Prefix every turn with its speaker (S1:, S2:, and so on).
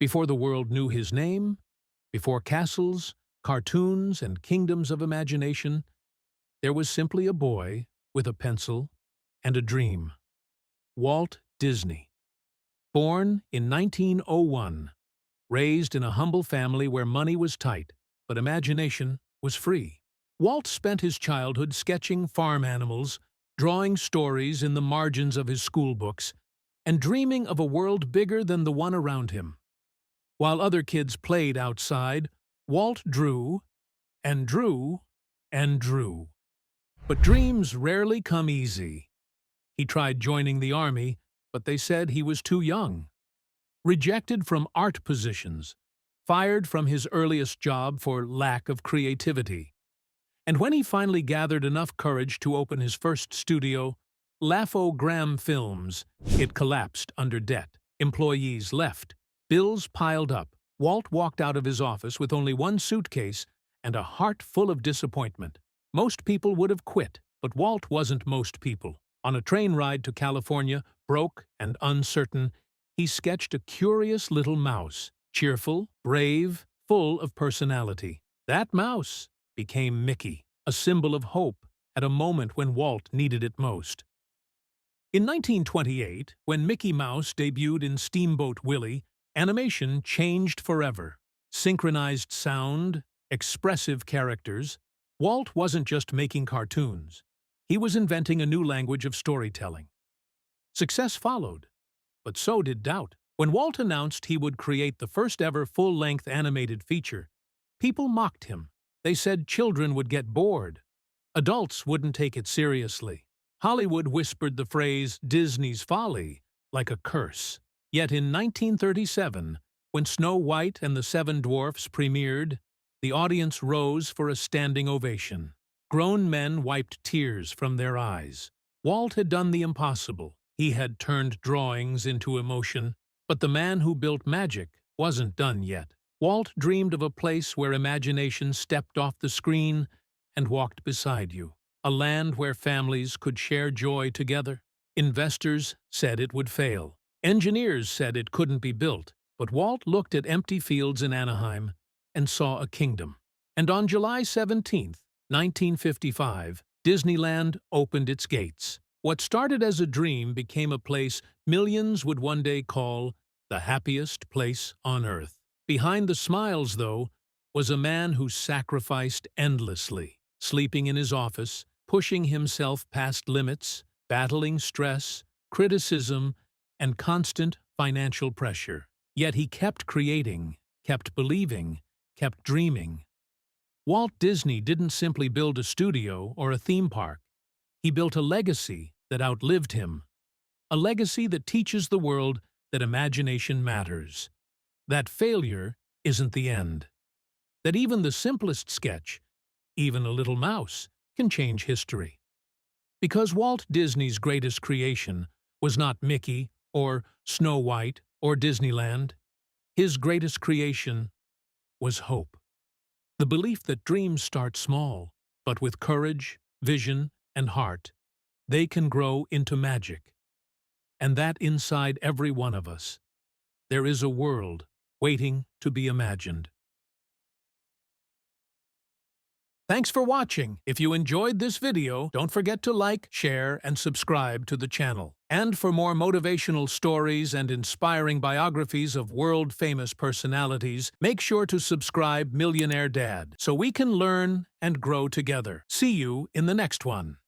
S1: Before the world knew his name, before castles, cartoons, and kingdoms of imagination, there was simply a boy with a pencil and a dream. Walt Disney. Born in 1901, raised in a humble family where money was tight, but imagination was free. Walt spent his childhood sketching farm animals, drawing stories in the margins of his school books, and dreaming of a world bigger than the one around him. While other kids played outside, Walt drew and drew and drew. But dreams rarely come easy. He tried joining the army, but they said he was too young. Rejected from art positions, fired from his earliest job for lack of creativity. And when he finally gathered enough courage to open his first studio, Graham Films, it collapsed under debt. Employees left. Bills piled up. Walt walked out of his office with only one suitcase and a heart full of disappointment. Most people would have quit, but Walt wasn't most people. On a train ride to California, broke and uncertain, he sketched a curious little mouse, cheerful, brave, full of personality. That mouse became Mickey, a symbol of hope at a moment when Walt needed it most. In 1928, when Mickey Mouse debuted in Steamboat Willie, animation changed forever. Synchronized sound, expressive characters. Walt wasn't just making cartoons. He was inventing a new language of storytelling. Success followed, but so did doubt. When Walt announced he would create the first-ever full-length animated feature, people mocked him. They said children would get bored. Adults wouldn't take it seriously. Hollywood whispered the phrase Disney's folly like a curse. Yet in 1937, when Snow White and the Seven Dwarfs premiered, the audience rose for a standing ovation. Grown men wiped tears from their eyes. Walt had done the impossible. He had turned drawings into emotion. But the man who built magic wasn't done yet. Walt dreamed of a place where imagination stepped off the screen and walked beside you. A land where families could share joy together. Investors said it would fail. Engineers said it couldn't be built. But Walt looked at empty fields in Anaheim and saw a kingdom. And on July 17, 1955, Disneyland opened its gates. What started as a dream became a place millions would one day call the happiest place on earth. Behind the smiles, though, was a man who sacrificed endlessly, sleeping in his office, pushing himself past limits, battling stress, criticism, and constant financial pressure. Yet he kept creating, kept believing, kept dreaming. Walt Disney didn't simply build a studio or a theme park. He built a legacy that outlived him. A legacy that teaches the world that imagination matters. That failure isn't the end. That even the simplest sketch, even a little mouse, can change history. Because Walt Disney's greatest creation was not Mickey or Snow White or Disneyland. His greatest creation was hope. The belief that dreams start small, but with courage, vision, and heart, they can grow into magic. And that inside every one of us, there is a world waiting to be imagined. Thanks for watching. If you enjoyed this video, don't forget to like, share, and subscribe to the channel. And for more motivational stories and inspiring biographies of world-famous personalities, make sure to subscribe Millionaire Dad so we can learn and grow together. See you in the next one.